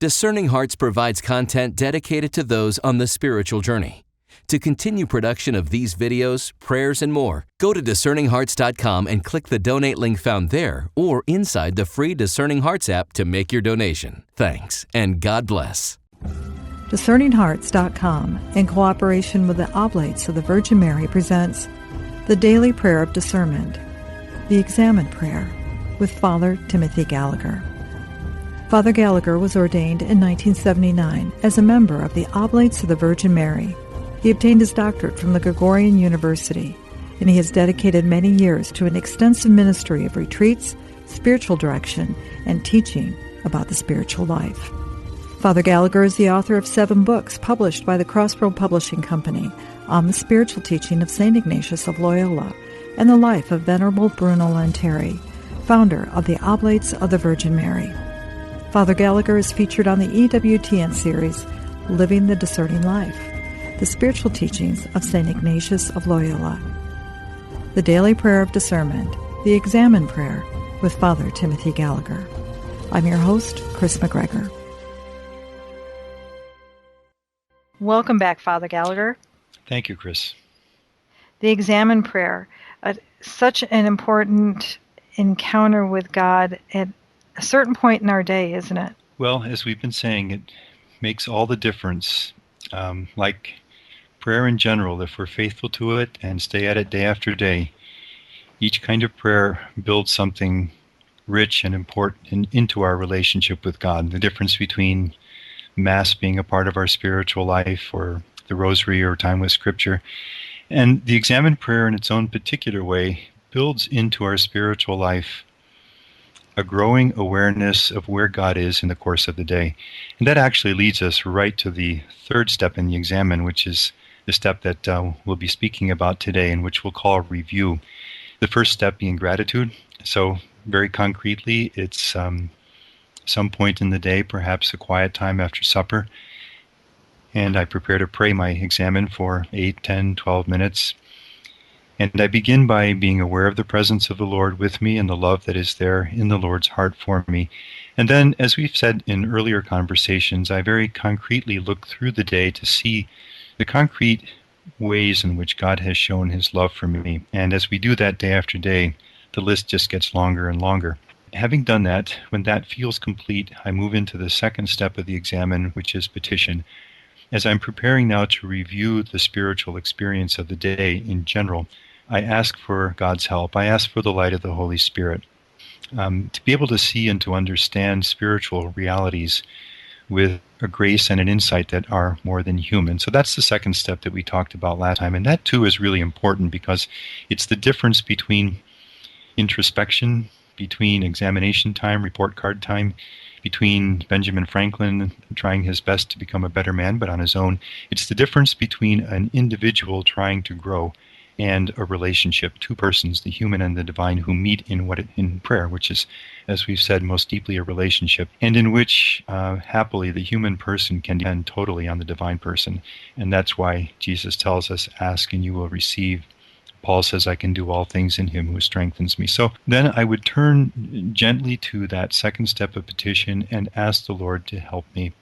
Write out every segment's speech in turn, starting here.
Discerning Hearts provides content dedicated to those on the spiritual journey. To continue production of these videos, prayers, and more, go to discerninghearts.com and click the donate link found there or inside the free Discerning Hearts app to make your donation. Thanks, and God bless. DiscerningHearts.com, in cooperation with the Oblates of the Virgin Mary, presents the Daily Prayer of Discernment, the Examen Prayer, with Father Timothy Gallagher. Father Gallagher was ordained in 1979 as a member of the Oblates of the Virgin Mary. He obtained his doctorate from the Gregorian University, and he has dedicated many years to an extensive ministry of retreats, spiritual direction, and teaching about the spiritual life. Father Gallagher is the author of 7 books published by the Crossroad Publishing Company on the spiritual teaching of St. Ignatius of Loyola and the life of Venerable Bruno Lanteri, founder of the Oblates of the Virgin Mary. Father Gallagher is featured on the EWTN series, Living the Discerning Life, the spiritual teachings of St. Ignatius of Loyola. The Daily Prayer of Discernment, the Examen Prayer, with Father Timothy Gallagher. I'm your host, Kris McGregor. Welcome back, Father Gallagher. Thank you, Kris. The Examen Prayer, such an important encounter with God at a certain point in our day, isn't it? Well, as we've been saying, it makes all the difference. Like prayer in general, if we're faithful to it and stay at it day after day, each kind of prayer builds something rich and important into our relationship with God. The difference between Mass being a part of our spiritual life, or the Rosary, or time with Scripture, and the Examen Prayer in its own particular way builds into our spiritual life a growing awareness of where God is in the course of the day. And that actually leads us right to the third step in the Examen, which is the step that we'll be speaking about today, and which we'll call review. The first step being gratitude. So very concretely, it's some point in the day, perhaps a quiet time after supper, and I prepare to pray my Examen for 8, 10, 12 minutes. And I begin by being aware of the presence of the Lord with me and the love that is there in the Lord's heart for me. And then, as we've said in earlier conversations, I very concretely look through the day to see the concrete ways in which God has shown his love for me. And as we do that day after day, the list just gets longer and longer. Having done that, when that feels complete, I move into the second step of the Examen, which is petition. As I'm preparing now to review the spiritual experience of the day in general, I ask for God's help. I ask for the light of the Holy Spirit to be able to see and to understand spiritual realities with a grace and an insight that are more than human. So that's the second step that we talked about last time. And that too is really important, because it's the difference between introspection, between examination time, report card time, between Benjamin Franklin trying his best to become a better man, but on his own. It's the difference between an individual trying to grow and a relationship, two persons, the human and the divine, who meet in prayer, which is, as we've said, most deeply a relationship, and in which, happily, the human person can depend totally on the divine person. And that's why Jesus tells us, ask and you will receive. Paul says, I can do all things in him who strengthens me. So then I would turn gently to that second step of petition and ask the Lord to help me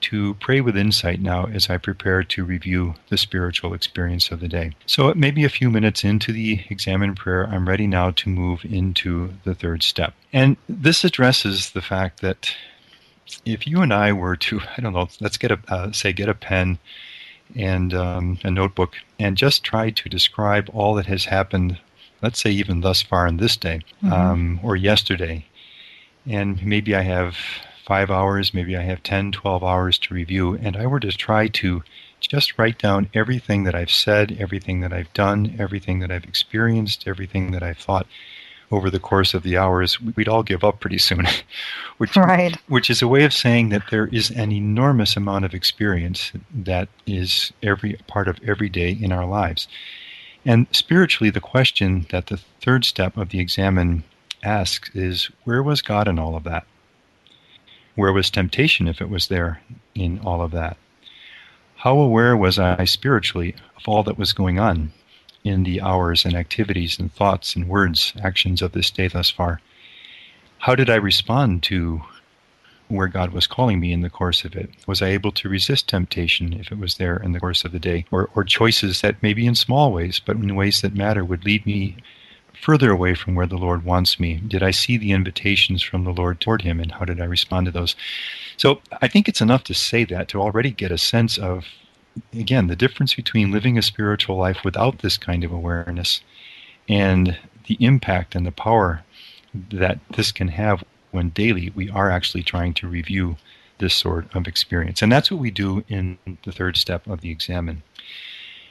to pray with insight now as I prepare to review the spiritual experience of the day. So maybe a few minutes into the Examen Prayer, I'm ready now to move into the third step. And this addresses the fact that if you and I were to, let's get a pen and a notebook and just try to describe all that has happened, let's say even thus far in this day, or yesterday. And maybe I have 5 hours, maybe I have 10, 12 hours to review, and I were to try to just write down everything that I've said, everything that I've done, everything that I've experienced, everything that I've thought over the course of the hours, we'd all give up pretty soon. Which is a way of saying that there is an enormous amount of experience that is every part of every day in our lives. And spiritually, the question that the third step of the Examen asks is, where was God in all of that? Where was temptation, if it was there, in all of that? How aware was I spiritually of all that was going on in the hours and activities and thoughts and words, actions of this day thus far? How did I respond to where God was calling me in the course of it? Was I able to resist temptation if it was there in the course of the day? Or choices that maybe in small ways, but in ways that matter, would lead me further away from where the Lord wants me? Did I see the invitations from the Lord toward him, and how did I respond to those? So I think it's enough to say that, to already get a sense of, again, the difference between living a spiritual life without this kind of awareness and the impact and the power that this can have when daily we are actually trying to review this sort of experience. And that's what we do in the third step of the Examen.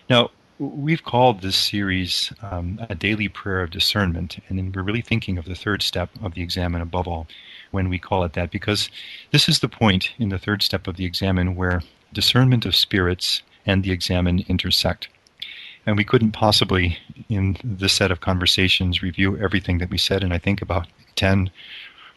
Now, we've called this series a daily prayer of discernment, and we're really thinking of the third step of the Examen above all when we call it that, because this is the point in the third step of the Examen where discernment of spirits and the Examen intersect. And we couldn't possibly, in this set of conversations, review everything that we said, and I think about 10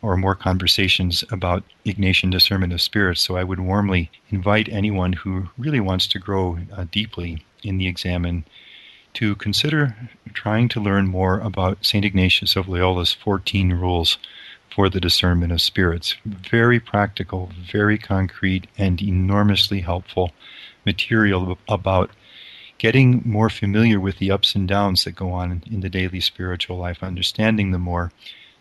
or more conversations about Ignatian discernment of spirits. So I would warmly invite anyone who really wants to grow deeply in the Examen to consider trying to learn more about St. Ignatius of Loyola's 14 rules for the discernment of spirits. Very practical, very concrete, and enormously helpful material about getting more familiar with the ups and downs that go on in the daily spiritual life, understanding them more,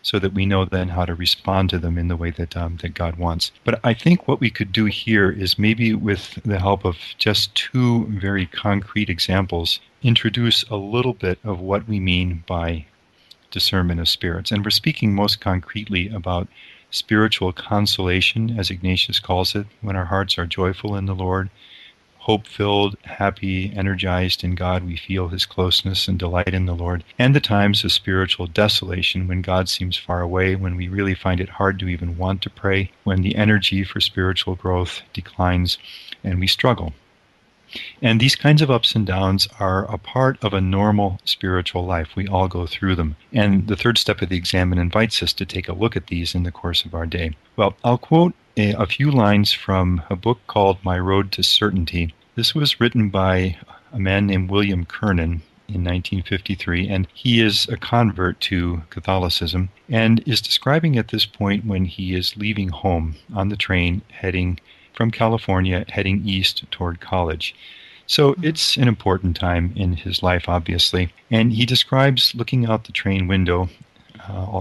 so that we know then how to respond to them in the way that God wants. But I think what we could do here is, maybe with the help of just two very concrete examples, introduce a little bit of what we mean by discernment of spirits. And we're speaking most concretely about spiritual consolation, as Ignatius calls it, when our hearts are joyful in the Lord, hope-filled, happy, energized in God. We feel his closeness and delight in the Lord. And the times of spiritual desolation, when God seems far away, when we really find it hard to even want to pray, when the energy for spiritual growth declines and we struggle. And these kinds of ups and downs are a part of a normal spiritual life. We all go through them. And the third step of the Examen invites us to take a look at these in the course of our day. Well, I'll quote a few lines from a book called My Road to Certainty. This was written by a man named William Kernan in 1953, and he is a convert to Catholicism and is describing at this point when he is leaving home on the train heading from California, heading east toward college. So it's an important time in his life, obviously. And he describes looking out the train window,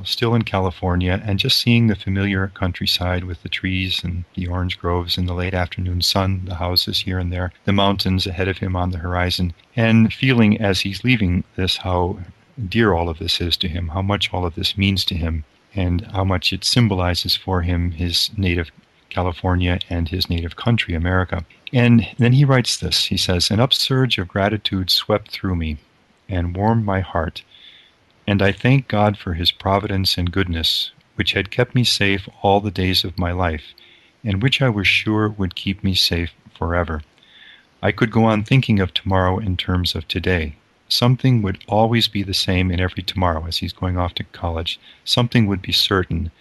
still in California, and just seeing the familiar countryside with the trees and the orange groves in the late afternoon sun, the houses here and there, the mountains ahead of him on the horizon, and feeling as he's leaving this how dear all of this is to him, how much all of this means to him, and how much it symbolizes for him his native California and his native country, America. And then he writes this. He says, "An upsurge of gratitude swept through me and warmed my heart, and I thank God for his providence and goodness, which had kept me safe all the days of my life, and which I was sure would keep me safe forever. I could go on thinking of tomorrow in terms of today. Something would always be the same in every tomorrow," as he's going off to college. "Something would be certain,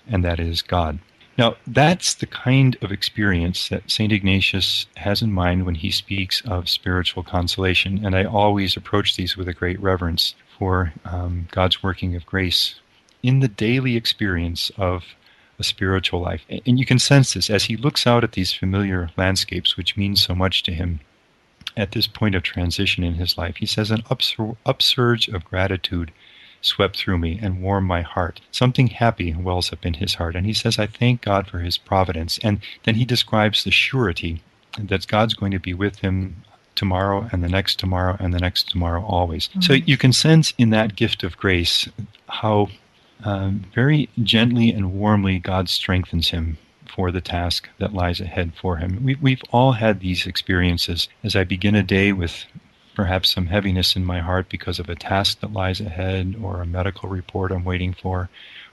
and that is God." Now, that's the kind of experience that St. Ignatius has in mind when he speaks of spiritual consolation, and I always approach these with a great reverence for God's working of grace in the daily experience of a spiritual life. And you can sense this as he looks out at these familiar landscapes, which mean so much to him at this point of transition in his life. He says, "An upsurge of gratitude swept through me and warmed my heart." Something happy wells up in his heart. And he says, "I thank God for his providence." And then he describes the surety that God's going to be with him tomorrow and the next tomorrow and the next tomorrow always. Mm-hmm. So you can sense in that gift of grace how very gently and warmly God strengthens him for the task that lies ahead for him. We've all had these experiences. As I begin a day with perhaps some heaviness in my heart because of a task that lies ahead, or a medical report I'm waiting for,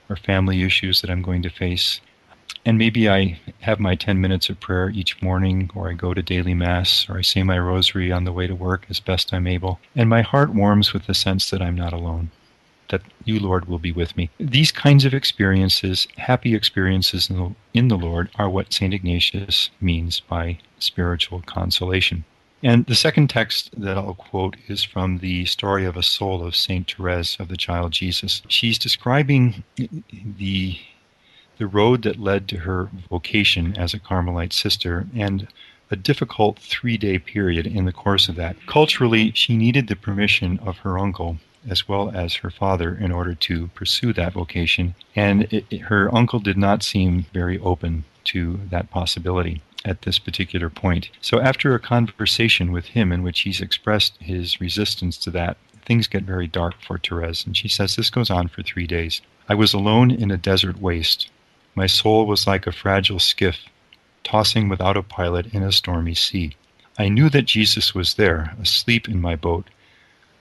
or family issues that I'm going to face. And maybe I have my 10 minutes of prayer each morning, or I go to daily mass, or I say my rosary on the way to work as best I'm able. And my heart warms with the sense that I'm not alone, that you, Lord, will be with me. These kinds of experiences, happy experiences in the Lord, are what St. Ignatius means by spiritual consolation. And the second text that I'll quote is from the story of a soul of Saint Therese of the Child Jesus. She's describing the the road that led to her vocation as a Carmelite sister, and a difficult 3-day period in the course of that. Culturally, she needed the permission of her uncle as well as her father in order to pursue that vocation, and her uncle did not seem very open to that possibility at this particular point. So after a conversation with him in which he's expressed his resistance to that, things get very dark for Therese, and she says this goes on for 3 days. I was alone in a desert waste. My soul was like a fragile skiff, tossing without a pilot in a stormy sea. I knew that Jesus was there, asleep in my boat,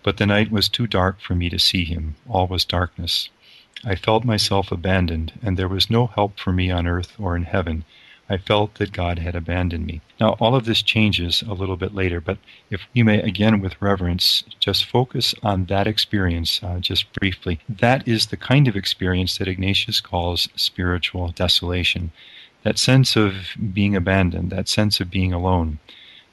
but the night was too dark for me to see him. All was darkness. I felt myself abandoned, and there was no help for me on earth or in heaven. I felt that God had abandoned me. Now, all of this changes a little bit later, but if we may, again, with reverence, just focus on that experience just briefly. That is the kind of experience that Ignatius calls spiritual desolation. That sense of being abandoned, that sense of being alone,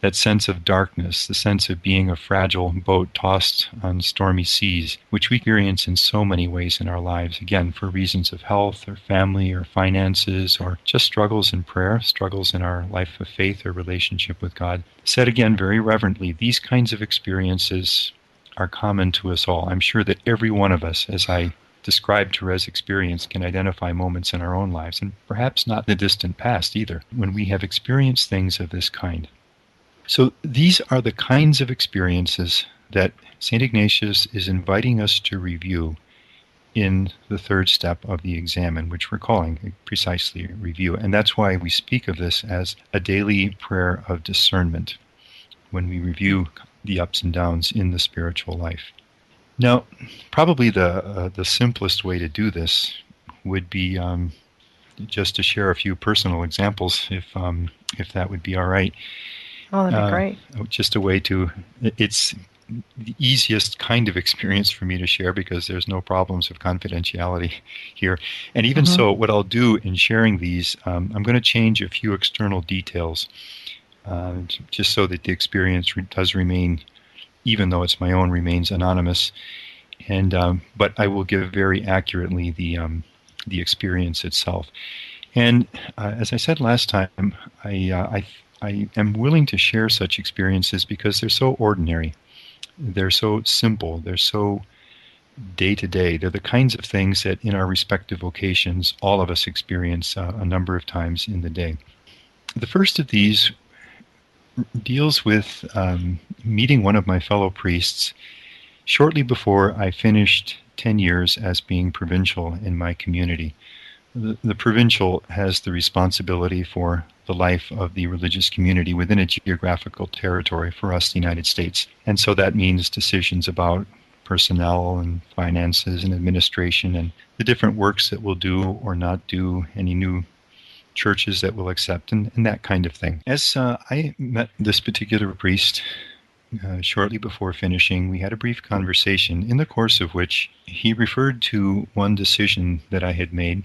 that sense of darkness, the sense of being a fragile boat tossed on stormy seas, which we experience in so many ways in our lives, again, for reasons of health or family or finances or just struggles in prayer, struggles in our life of faith or relationship with God. Said again very reverently, these kinds of experiences are common to us all. I'm sure that every one of us, as I described Therese's experience, can identify moments in our own lives, and perhaps not in the distant past either, when we have experienced things of this kind. So these are the kinds of experiences that St. Ignatius is inviting us to review in the third step of the Examen, which we're calling precisely review. And that's why we speak of this as a daily prayer of discernment when we review the ups and downs in the spiritual life. Now, probably the simplest way to do this would be just to share a few personal examples, if that would be all right. Oh, that'd be great. Just a way to, it's the easiest kind of experience for me to share because there's no problems of confidentiality here. And even so, what I'll do in sharing these, I'm going to change a few external details just so that the experience does remain, even though it's my own, remains anonymous. And but I will give very accurately the experience itself. And as I said last time, I am willing to share such experiences because they're so ordinary. They're so simple. They're so day-to-day. They're the kinds of things that in our respective vocations, all of us experience a number of times in the day. The first of these deals with meeting one of my fellow priests shortly before I finished 10 years as being provincial in my community. The provincial has the responsibility for the life of the religious community within a geographical territory, for us, the United States. And so that means decisions about personnel and finances and administration and the different works that we'll do or not do, any new churches that we'll accept, and that kind of thing. As I met this particular priest shortly before finishing, we had a brief conversation in the course of which he referred to one decision that I had made,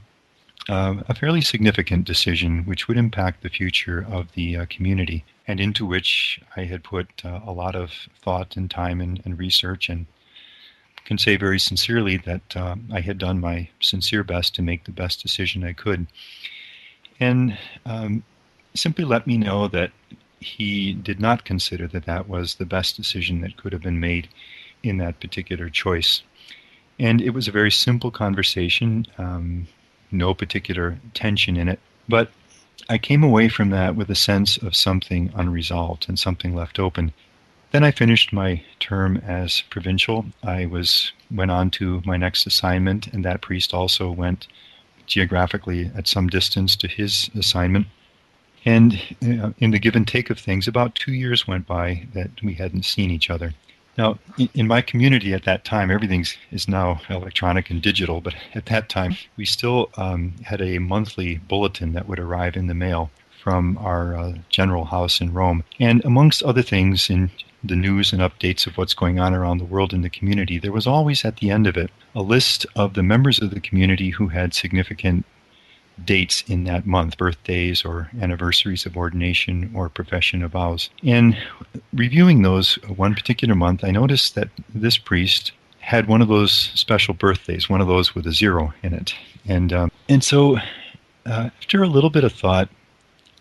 a fairly significant decision which would impact the future of the community, and into which I had put a lot of thought and time and research, and can say very sincerely that I had done my sincere best to make the best decision I could. And simply let me know that he did not consider that that was the best decision that could have been made in that particular choice. And it was a very simple conversation, no particular tension in it, but I came away from that with a sense of something unresolved and something left open. Then I finished my term as provincial. I went on to my next assignment, and that priest also went geographically at some distance to his assignment. And in the give and take of things, about 2 years went by that we hadn't seen each other. Now, in my community at that time, everything is now electronic and digital, but at that time, we still had a monthly bulletin that would arrive in the mail from our general house in Rome. And amongst other things in the news and updates of what's going on around the world in the community, there was always at the end of it a list of the members of the community who had significant dates in that month, birthdays or anniversaries of ordination or profession of vows. And reviewing those one particular month, I noticed that this priest had one of those special birthdays, one of those with a 0 in it. And so After a little bit of thought,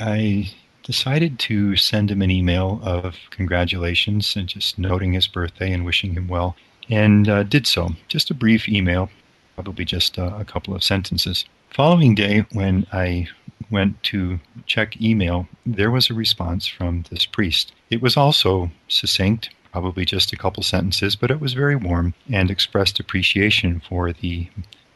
I decided to send him an email of congratulations and just noting his birthday and wishing him well, and did so. Just a brief email, probably just a couple of sentences. Following day, when I went to check email, there was a response from this priest. It was also succinct, probably just a couple sentences, but it was very warm and expressed appreciation for the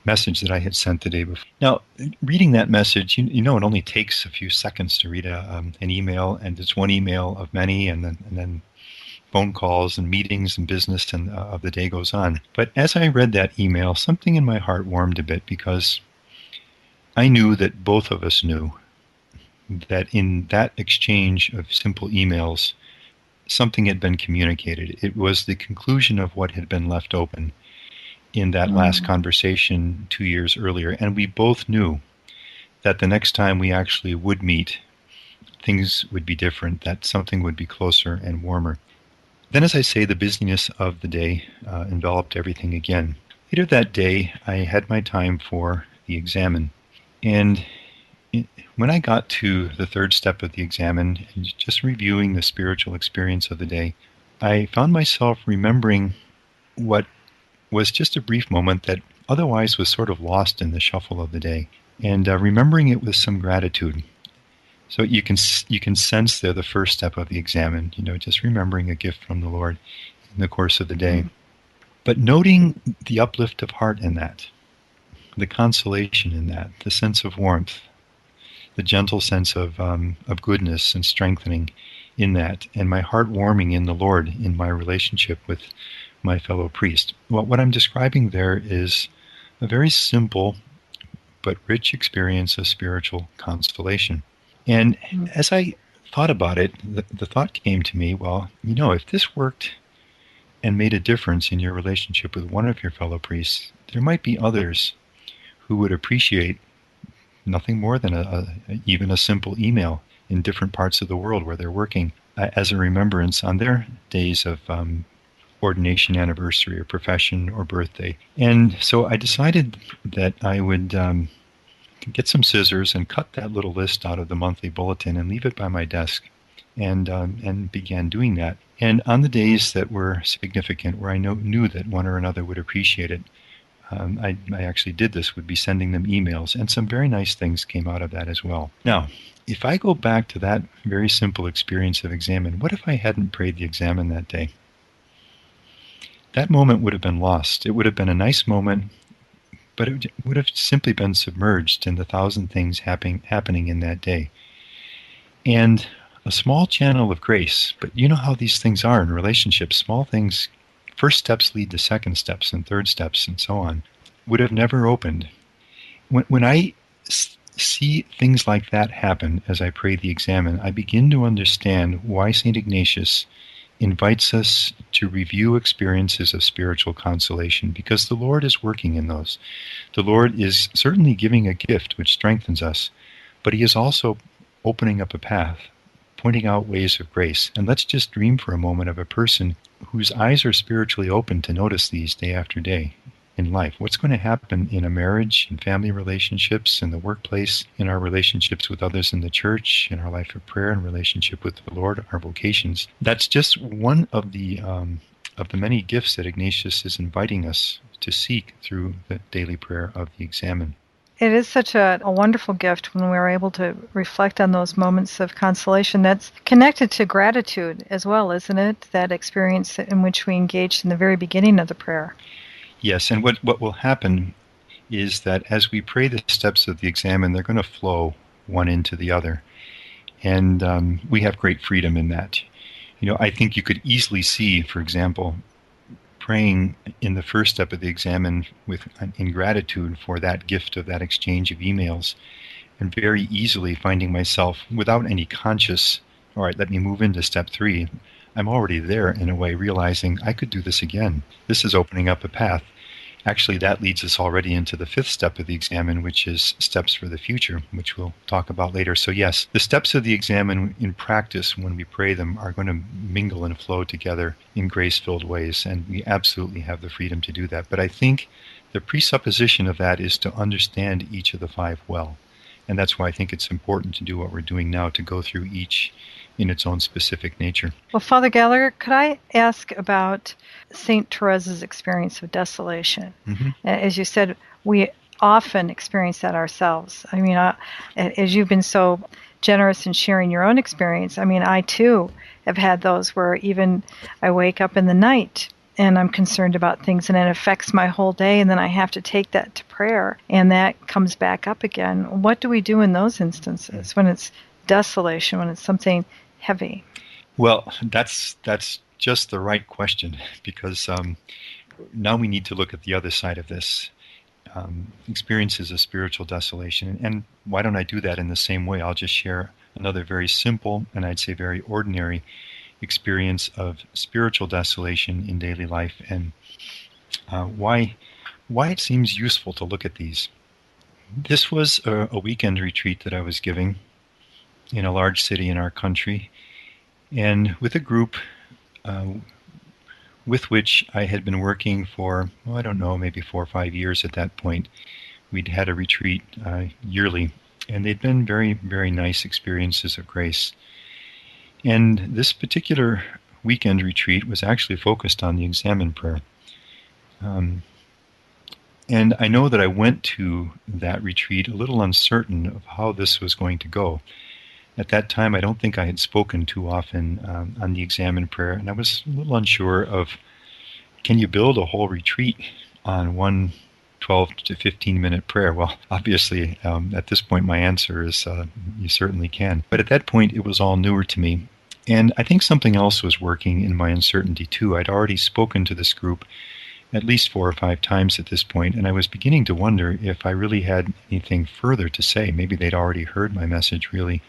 message that I had sent the day before. Now, reading that message, you know, it only takes a few seconds to read an email, and it's one email of many, and then phone calls and meetings and business and of the day goes on. But as I read that email, something in my heart warmed a bit, because I knew that both of us knew that in that exchange of simple emails, something had been communicated. It was the conclusion of what had been left open in that last conversation 2 years earlier. And we both knew that the next time we actually would meet, things would be different, that something would be closer and warmer. Then, as I say, the busyness of the day enveloped everything again. Later that day, I had my time for the examen. And when I got to the third step of the examen, and just reviewing the spiritual experience of the day, I found myself remembering what was just a brief moment that otherwise was sort of lost in the shuffle of the day, and remembering it with some gratitude. So you can sense there the first step of the examen, just remembering a gift from the Lord in the course of the day. But noting the uplift of heart in that, the consolation in that, the sense of warmth, the gentle sense of goodness and strengthening in that, and my heart warming in the Lord in my relationship with my fellow priest. Well, what I'm describing there is a very simple but rich experience of spiritual consolation. And as I thought about it, the thought came to me, well, if this worked and made a difference in your relationship with one of your fellow priests, there might be others who would appreciate nothing more than even a simple email in different parts of the world where they're working as a remembrance on their days of ordination anniversary or profession or birthday. And so I decided that I would get some scissors and cut that little list out of the monthly bulletin and leave it by my desk, and began doing that. And on the days that were significant, where I knew that one or another would appreciate it, I actually did this, would be sending them emails, and some very nice things came out of that as well. Now, if I go back to that very simple experience of examen, what if I hadn't prayed the examen that day? That moment would have been lost. It would have been a nice moment, but it would have simply been submerged in the thousand things happening in that day. And a small channel of grace, but you know how these things are in relationships, small things, first steps lead to second steps and third steps and so on, would have never opened. When I see things like that happen as I pray the examen, I begin to understand why St. Ignatius invites us to review experiences of spiritual consolation, because the Lord is working in those. The Lord is certainly giving a gift which strengthens us, but he is also opening up a path, pointing out ways of grace. And let's just dream for a moment of a person whose eyes are spiritually open to notice these day after day in life. What's going to happen in a marriage, in family relationships, in the workplace, in our relationships with others in the church, in our life of prayer and relationship with the Lord, our vocations. That's just one of the many gifts that Ignatius is inviting us to seek through the daily prayer of the examen. It is such a wonderful gift when we're able to reflect on those moments of consolation. That's connected to gratitude as well, isn't it? That experience in which we engaged in the very beginning of the prayer. Yes, and what will happen is that as we pray the steps of the examen, they're going to flow one into the other. And we have great freedom in that. I think you could easily see, for example, praying in the first step of the examen in gratitude for that gift of that exchange of emails, and very easily finding myself, without any conscious, all right, let me move into step 3, I'm already there in a way, realizing I could do this again. This is opening up a path. Actually, that leads us already into the 5th step of the examen, which is steps for the future, which we'll talk about later. So yes, the steps of the examen in practice, when we pray them, are going to mingle and flow together in grace-filled ways, and we absolutely have the freedom to do that. But I think the presupposition of that is to understand each of the 5 well. And that's why I think it's important to do what we're doing now, to go through each in its own specific nature. Well, Father Gallagher, could I ask about St. Therese's experience of desolation? Mm-hmm. As you said, we often experience that ourselves. I mean, as you've been so generous in sharing your own experience, I mean, I too have had those where even I wake up in the night and I'm concerned about things and it affects my whole day, and then I have to take that to prayer and that comes back up again. What do we do in those instances when it's desolation, when it's something heavy? Well, that's just the right question, because now we need to look at the other side of this. Experiences of spiritual desolation. And why don't I do that in the same way? I'll just share another very simple and I'd say very ordinary experience of spiritual desolation in daily life, and why it seems useful to look at these. This was a weekend retreat that I was giving in a large city in our country, and with a group with which I had been working for, I don't know, maybe 4 or 5 years at that point. We'd had a retreat yearly, and they'd been very, very nice experiences of grace. And this particular weekend retreat was actually focused on the Examen Prayer. And I know that I went to that retreat a little uncertain of how this was going to go. At that time, I don't think I had spoken too often on the Examen Prayer, and I was a little unsure of, can you build a whole retreat on one 12 to 15-minute prayer? Well, obviously, at this point, my answer is you certainly can. But at that point, it was all newer to me. And I think something else was working in my uncertainty, too. I'd already spoken to this group at least 4 or 5 times at this point, and I was beginning to wonder if I really had anything further to say. Maybe they'd already heard my message, really.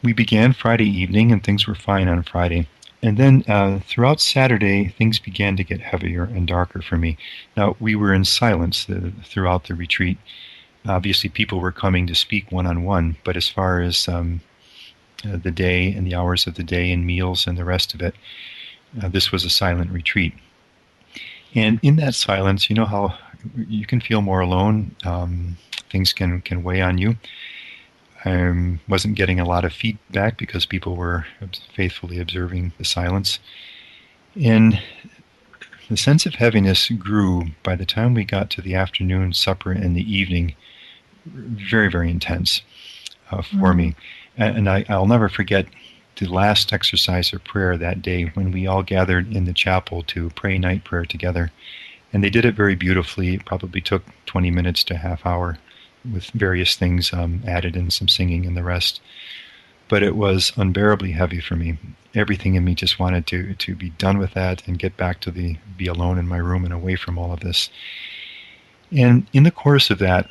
We began Friday evening, and things were fine on Friday. And then throughout Saturday, things began to get heavier and darker for me. Now, we were in silence throughout the retreat. Obviously, people were coming to speak one-on-one, but as far as the day and the hours of the day and meals and the rest of it, this was a silent retreat. And in that silence, you know how you can feel more alone. Things can weigh on you. I wasn't getting a lot of feedback because people were faithfully observing the silence. And the sense of heaviness grew by the time we got to the afternoon supper and the evening, very, very intense for me. And I'll never forget the last exercise of prayer that day when we all gathered in the chapel to pray night prayer together. And they did it very beautifully. It probably took 20 minutes to a half hour, with various things added and some singing and the rest. But it was unbearably heavy for me. Everything in me just wanted to be done with that and get back to be alone in my room and away from all of this. And in the course of that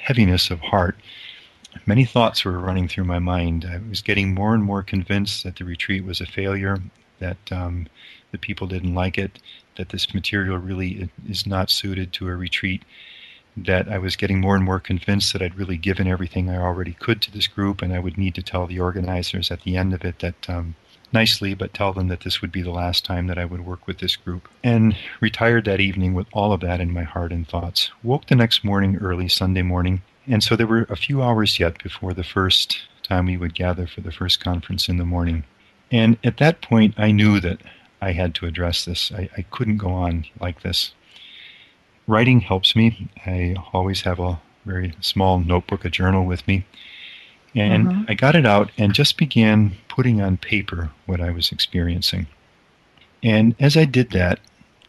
heaviness of heart, many thoughts were running through my mind. I was getting more and more convinced that the retreat was a failure, that the people didn't like it, that this material really is not suited to a retreat, that I was getting more and more convinced that I'd really given everything I already could to this group, and I would need to tell the organizers at the end of it that, nicely, but tell them that this would be the last time that I would work with this group. And retired that evening with all of that in my heart and thoughts. Woke the next morning early, Sunday morning, and so there were a few hours yet before the first time we would gather for the first conference in the morning. And at that point, I knew that I had to address this. I couldn't go on like this. Writing helps me. I always have a very small notebook, a journal with me. And I got it out and just began putting on paper what I was experiencing. And as I did that,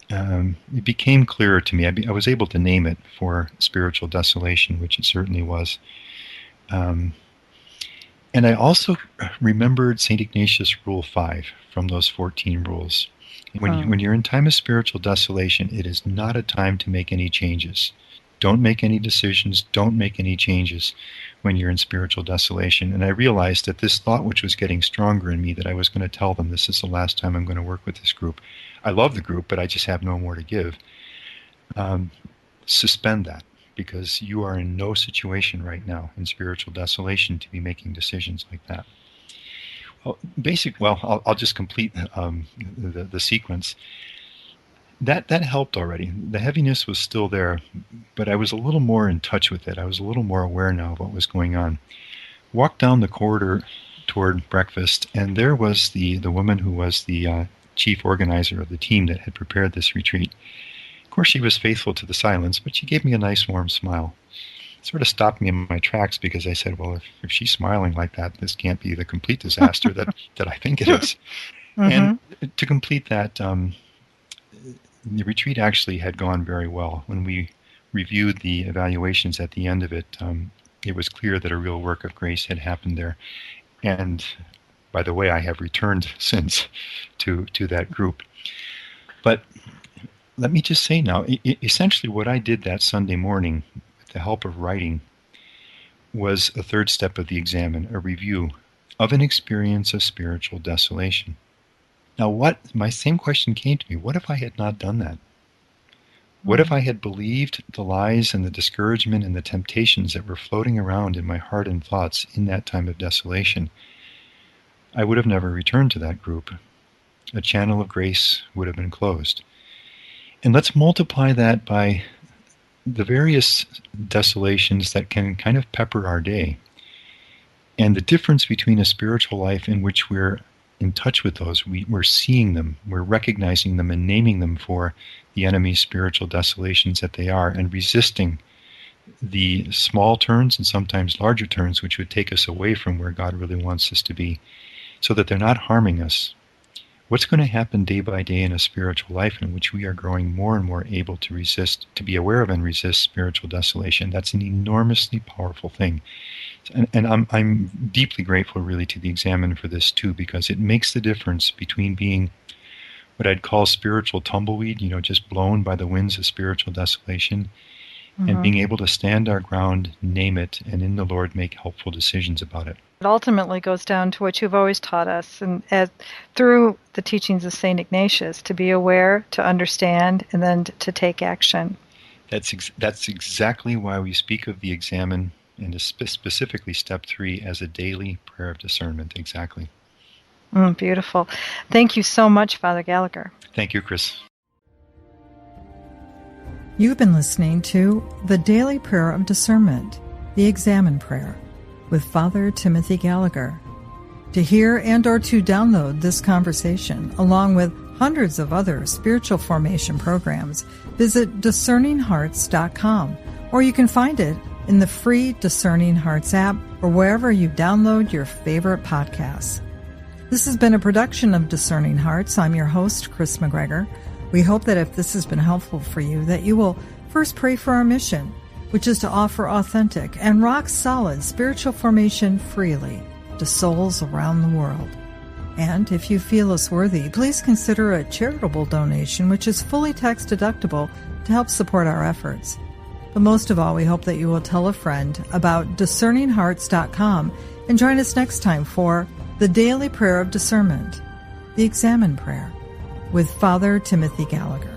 it became clearer to me. I was able to name it for spiritual desolation, which it certainly was. And I also remembered St. Ignatius' Rule 5 from those 14 rules. When you're in time of spiritual desolation, it is not a time to make any changes. Don't make any decisions. Don't make any changes when you're in spiritual desolation. And I realized that this thought, which was getting stronger in me, that I was going to tell them this is the last time I'm going to work with this group. I love the group, but I just have no more to give. Suspend that, because you are in no situation right now in spiritual desolation to be making decisions like that. I'll just complete the sequence. that helped already. The heaviness was still there, but I was a little more in touch with it. I was a little more aware now of what was going on. Walked down the corridor toward breakfast, and there was the woman who was the chief organizer of the team that had prepared this retreat. Of course, she was faithful to the silence, but she gave me a nice warm smile. It sort of stopped me in my tracks because I said, well, if she's smiling like that, this can't be the complete disaster that I think it is. And to complete that, the retreat actually had gone very well. When we reviewed the evaluations at the end of it, it was clear that a real work of grace had happened there. And by the way, I have returned since to that group. But let me just say now, essentially what I did that Sunday morning with the help of writing was a third step of the examen, a review of an experience of spiritual desolation. Now, my same question came to me, what if I had not done that? What if I had believed the lies and the discouragement and the temptations that were floating around in my heart and thoughts in that time of desolation? I would have never returned to that group. A channel of grace would have been closed. And let's multiply that by the various desolations that can kind of pepper our day. And the difference between a spiritual life in which we're in touch with those, we're seeing them, we're recognizing them and naming them for the enemy's spiritual desolations that they are, and resisting the small turns and sometimes larger turns which would take us away from where God really wants us to be, so that they're not harming us. What's going to happen day by day in a spiritual life in which we are growing more and more able to resist, to be aware of and resist spiritual desolation? That's an enormously powerful thing. And I'm deeply grateful really to the Examen for this too, because it makes the difference between being what I'd call spiritual tumbleweed, just blown by the winds of spiritual desolation, and being able to stand our ground, name it, and in the Lord make helpful decisions about it. It ultimately goes down to what you've always taught us, and through the teachings of St. Ignatius, to be aware, to understand, and then to take action. That's exactly why we speak of the Examen, and specifically step 3, as a daily prayer of discernment. Exactly. Beautiful. Thank you so much, Father Gallagher. Thank you, Kris. You've been listening to The Daily Prayer of Discernment, the Examen Prayer, with Father Timothy Gallagher. To hear and or to download this conversation, along with hundreds of other spiritual formation programs, visit discerninghearts.com, or you can find it in the free Discerning Hearts app or wherever you download your favorite podcasts. This has been a production of Discerning Hearts. I'm your host, Kris McGregor. We hope that if this has been helpful for you, that you will first pray for our mission, which is to offer authentic and rock-solid spiritual formation freely to souls around the world. And if you feel us worthy, please consider a charitable donation, which is fully tax-deductible, to help support our efforts. But most of all, we hope that you will tell a friend about discerninghearts.com and join us next time for The Daily Prayer of Discernment, the Examen Prayer, with Father Timothy Gallagher.